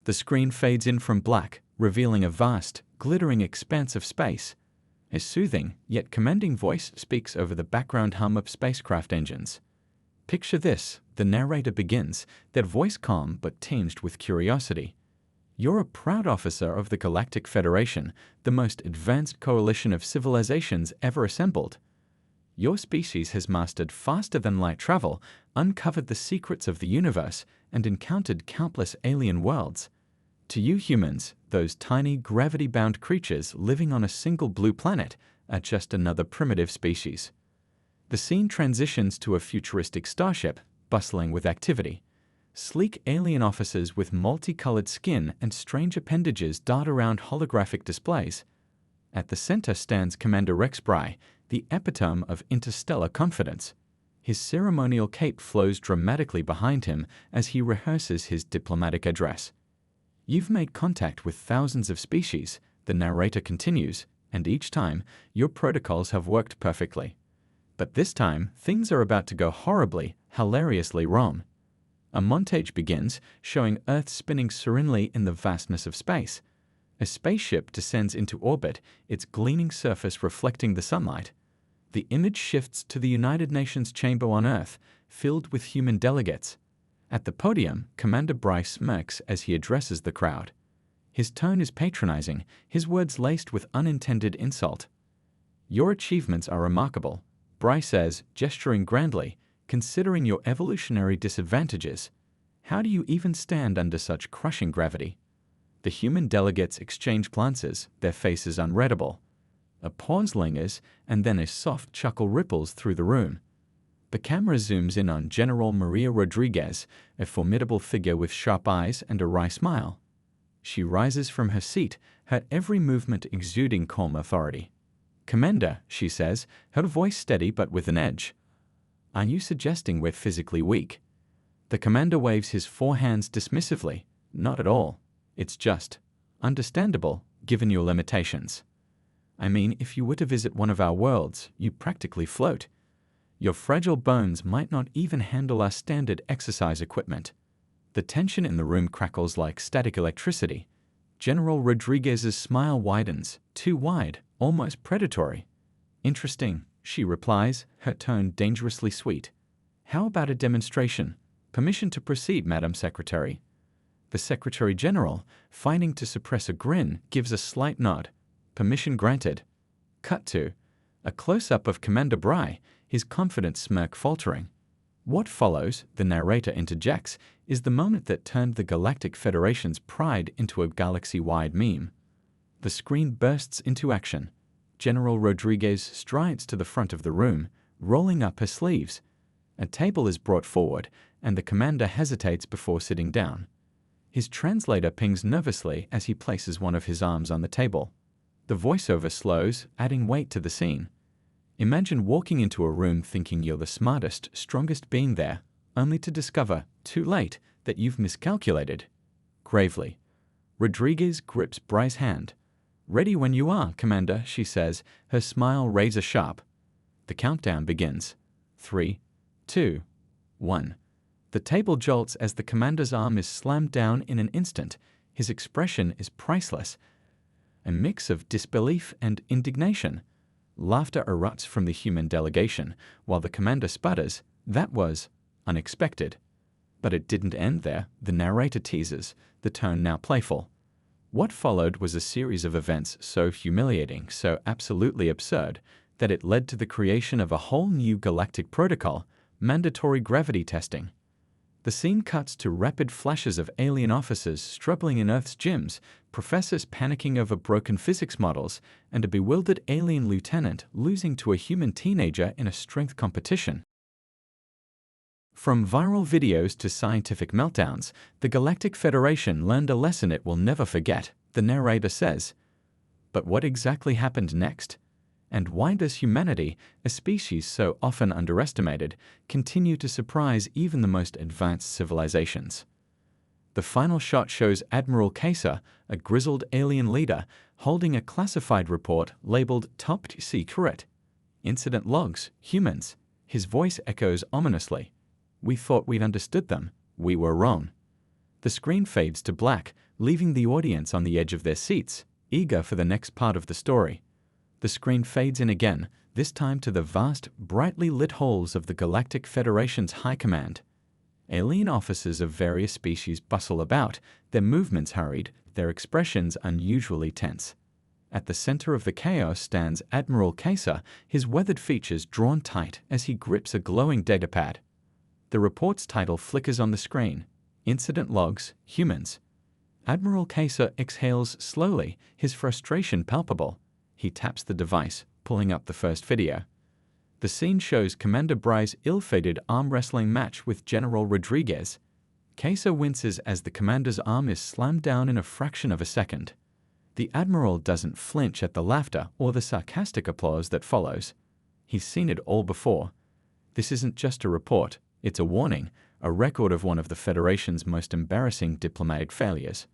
The screen fades in from black, revealing a vast, glittering expanse of space. A soothing, yet commanding voice speaks over the background hum of spacecraft engines. Picture this, the narrator begins, their voice calm but tinged with curiosity. You're a proud officer of the Galactic Federation, the most advanced coalition of civilizations ever assembled. Your species has mastered faster-than-light travel, uncovered the secrets of the universe, and encountered countless alien worlds. To you humans, those tiny, gravity-bound creatures living on a single blue planet are just another primitive species. The scene transitions to a futuristic starship, bustling with activity. Sleek alien officers with multicolored skin and strange appendages dart around holographic displays. At the center stands Commander Rex Bry, the epitome of interstellar confidence. His ceremonial cape flows dramatically behind him as he rehearses his diplomatic address. You've made contact with thousands of species, the narrator continues, and each time, your protocols have worked perfectly. But this time, things are about to go horribly, hilariously wrong. A montage begins, showing Earth spinning serenely in the vastness of space. A spaceship descends into orbit, its gleaming surface reflecting the sunlight. The image shifts to the United Nations chamber on Earth, filled with human delegates. At the podium, Commander Bryce smirks as he addresses the crowd. His tone is patronizing, his words laced with unintended insult. Your achievements are remarkable, Bryce says, gesturing grandly, considering your evolutionary disadvantages. How do you even stand under such crushing gravity? The human delegates exchange glances, their faces unreadable. A pause lingers, and then a soft chuckle ripples through the room. The camera zooms in on General Maria Rodriguez, a formidable figure with sharp eyes and a wry smile. She rises from her seat, her every movement exuding calm authority. "Commander," she says, her voice steady but with an edge. "Are you suggesting we're physically weak?" The commander waves his four hands dismissively. "Not at all. It's just understandable, given your limitations. I mean, if you were to visit one of our worlds, you practically float. Your fragile bones might not even handle our standard exercise equipment." The tension in the room crackles like static electricity. General Rodriguez's smile widens, too wide, almost predatory. "Interesting," she replies, her tone dangerously sweet. "How about a demonstration? Permission to proceed, Madam Secretary." The Secretary General, fighting to suppress a grin, gives a slight nod. "Permission granted." Cut to a close-up of Commander Bry, his confident smirk faltering. What follows, the narrator interjects, is the moment that turned the Galactic Federation's pride into a galaxy-wide meme. The screen bursts into action. General Rodriguez strides to the front of the room, rolling up her sleeves. A table is brought forward, and the commander hesitates before sitting down. His translator pings nervously as he places one of his arms on the table. The voiceover slows, adding weight to the scene. Imagine walking into a room thinking you're the smartest, strongest being there, only to discover, too late, that you've miscalculated. Gravely, Rodriguez grips Bry's hand. "Ready when you are, Commander," she says, her smile razor-sharp. The countdown begins. 3, 2, 1. The table jolts as the commander's arm is slammed down in an instant. His expression is priceless. A mix of disbelief and indignation. Laughter erupts from the human delegation, while the commander sputters, "That was unexpected." But it didn't end there, the narrator teases, the tone now playful. What followed was a series of events so humiliating, so absolutely absurd, that it led to the creation of a whole new galactic protocol, mandatory gravity testing. The scene cuts to rapid flashes of alien officers struggling in Earth's gyms, professors panicking over broken physics models, and a bewildered alien lieutenant losing to a human teenager in a strength competition. From viral videos to scientific meltdowns, the Galactic Federation learned a lesson it will never forget, the narrator says. But what exactly happened next? And why does humanity, a species so often underestimated, continue to surprise even the most advanced civilizations? The final shot shows Admiral Kaiser, a grizzled alien leader, holding a classified report labeled Top Secret. "Incident logs, humans." His voice echoes ominously. "We thought we'd understood them. We were wrong." The screen fades to black, leaving the audience on the edge of their seats, eager for the next part of the story. The screen fades in again, this time to the vast, brightly lit halls of the Galactic Federation's High Command. Alien officers of various species bustle about, their movements hurried, their expressions unusually tense. At the center of the chaos stands Admiral Kaiser, his weathered features drawn tight as he grips a glowing datapad. The report's title flickers on the screen: Incident Logs, Humans. Admiral Kaiser exhales slowly, his frustration palpable. He taps the device, pulling up the first video. The scene shows Commander Bry's ill-fated arm wrestling match with General Rodriguez. Kaiser winces as the commander's arm is slammed down in a fraction of a second. The Admiral doesn't flinch at the laughter or the sarcastic applause that follows. He's seen it all before. This isn't just a report, it's a warning, a record of one of the Federation's most embarrassing diplomatic failures.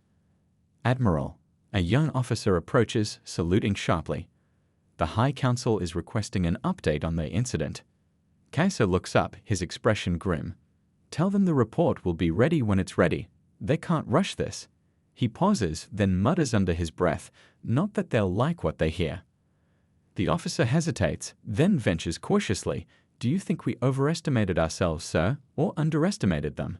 Admiral, a young officer approaches, saluting sharply. The High Council is requesting an update on the incident. Kaiser looks up, his expression grim. Tell them the report will be ready when it's ready. They can't rush this. He pauses, then mutters under his breath, not that they'll like what they hear. The officer hesitates, then ventures cautiously. Do you think we overestimated ourselves, sir, or underestimated them?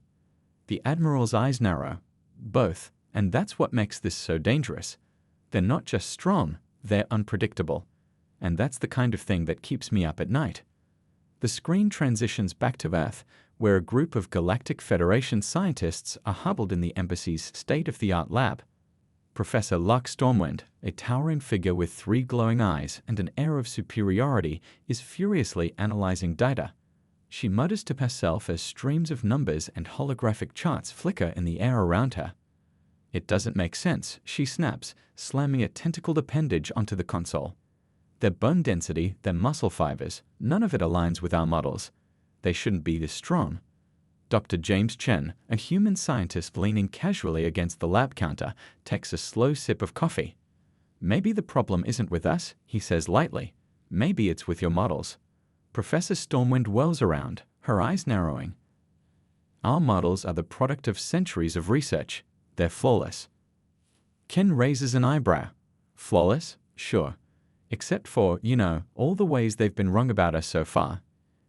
The Admiral's eyes narrow. Both, and that's what makes this so dangerous. They're not just strong, they're unpredictable. And that's the kind of thing that keeps me up at night. The screen transitions back to Earth, where a group of Galactic Federation scientists are huddled in the embassy's state-of-the-art lab. Professor Locke Stormwind, a towering figure with 3 glowing eyes and an air of superiority, is furiously analyzing data. She mutters to herself as streams of numbers and holographic charts flicker in the air around her. It doesn't make sense, she snaps, slamming a tentacled appendage onto the console. Their bone density, their muscle fibers, none of it aligns with our models. They shouldn't be this strong. Dr. James Chen, a human scientist leaning casually against the lab counter, takes a slow sip of coffee. Maybe the problem isn't with us, he says lightly. Maybe it's with your models. Professor Stormwind whirls around, her eyes narrowing. Our models are the product of centuries of research. They're flawless. Ken raises an eyebrow. Flawless? Sure. Except for, all the ways they've been wrong about us so far.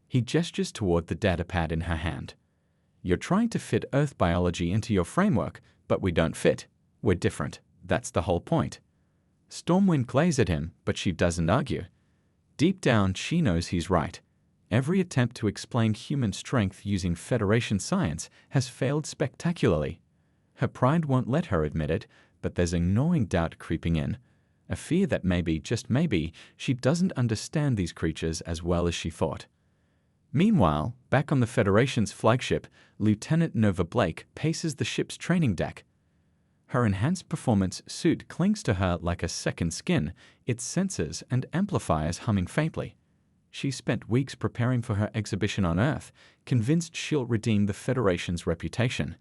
He gestures toward the datapad in her hand. You're trying to fit Earth biology into your framework, but we don't fit. We're different. That's the whole point. Stormwind glares at him, but she doesn't argue. Deep down, she knows he's right. Every attempt to explain human strength using Federation science has failed spectacularly. Her pride won't let her admit it, but there's a gnawing doubt creeping in. A fear that maybe, just maybe, she doesn't understand these creatures as well as she thought. Meanwhile, back on the Federation's flagship, Lieutenant Nova Blake paces the ship's training deck. Her enhanced performance suit clings to her like a second skin, its sensors and amplifiers humming faintly. She spent weeks preparing for her exhibition on Earth, convinced she'll redeem the Federation's reputation.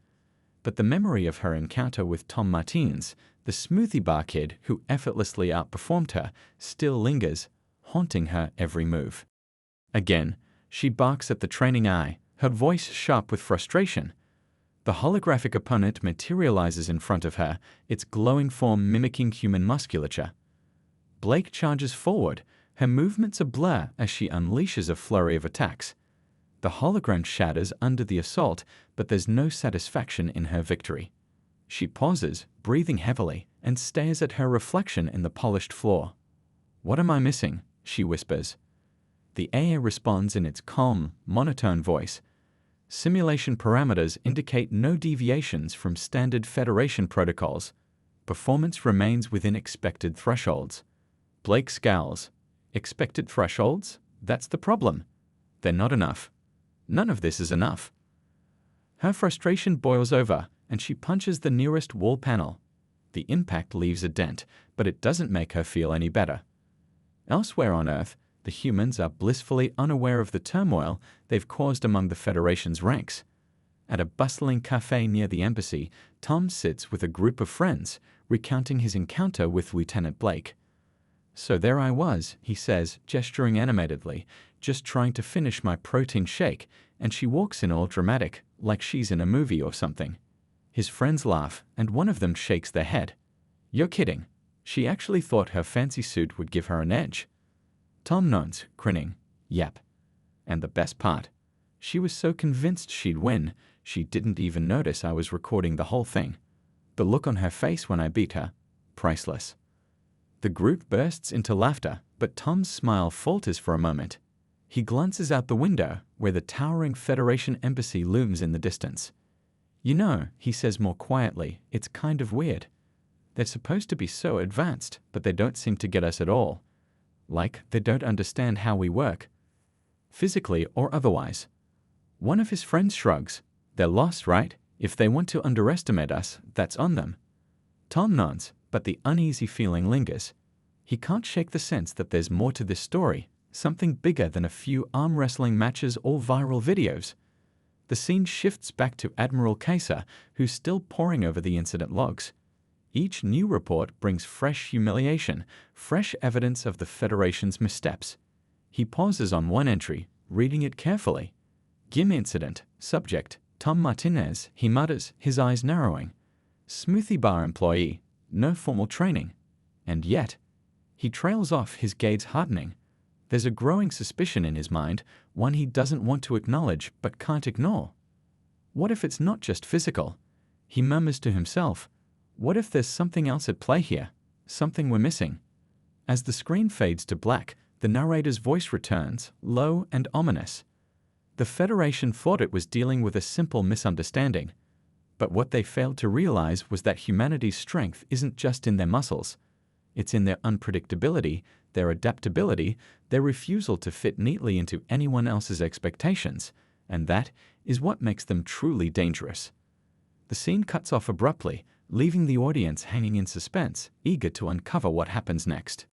But the memory of her encounter with Tom Martins, the smoothie bar kid who effortlessly outperformed her, still lingers, haunting her every move. Again, she barks at the training eye, her voice sharp with frustration. The holographic opponent materializes in front of her, its glowing form mimicking human musculature. Blake charges forward, her movements a blur as she unleashes a flurry of attacks. The hologram shatters under the assault, but there's no satisfaction in her victory. She pauses, breathing heavily, and stares at her reflection in the polished floor. "What am I missing?" she whispers. The AI responds in its calm, monotone voice. Simulation parameters indicate no deviations from standard Federation protocols. Performance remains within expected thresholds. Blake scowls. Expected thresholds? That's the problem. They're not enough. None of this is enough. Her frustration boils over, and she punches the nearest wall panel. The impact leaves a dent, but it doesn't make her feel any better. Elsewhere on Earth, the humans are blissfully unaware of the turmoil they've caused among the Federation's ranks. At a bustling cafe near the embassy, Tom sits with a group of friends, recounting his encounter with Lieutenant Blake. "So there I was," he says, gesturing animatedly, "just trying to finish my protein shake, and she walks in all dramatic, like she's in a movie or something." His friends laugh, and one of them shakes their head. You're kidding. She actually thought her fancy suit would give her an edge. Tom nods, grinning. Yep. And the best part, she was so convinced she'd win, she didn't even notice I was recording the whole thing. The look on her face when I beat her, priceless. The group bursts into laughter, but Tom's smile falters for a moment. He glances out the window, where the towering Federation embassy looms in the distance. You know, he says more quietly, it's kind of weird. They're supposed to be so advanced, but they don't seem to get us at all. Like they don't understand how we work. Physically or otherwise. One of his friends shrugs. They're lost, right? If they want to underestimate us, that's on them. Tom nods, but the uneasy feeling lingers. He can't shake the sense that there's more to this story, something bigger than a few arm wrestling matches or viral videos. The scene shifts back to Admiral Kaiser, who's still poring over the incident logs. Each new report brings fresh humiliation, fresh evidence of the Federation's missteps. He pauses on one entry, reading it carefully. Gym incident, subject, Tom Martinez, he mutters, his eyes narrowing. Smoothie bar employee, no formal training. And yet, he trails off, his gaze hardening. There's a growing suspicion in his mind, one he doesn't want to acknowledge but can't ignore. What if it's not just physical? He murmurs to himself. What if there's something else at play here? Something we're missing? As the screen fades to black, the narrator's voice returns, low and ominous. The Federation thought it was dealing with a simple misunderstanding. But what they failed to realize was that humanity's strength isn't just in their muscles. It's in their unpredictability, their adaptability, their refusal to fit neatly into anyone else's expectations, and that is what makes them truly dangerous. The scene cuts off abruptly, leaving the audience hanging in suspense, eager to uncover what happens next.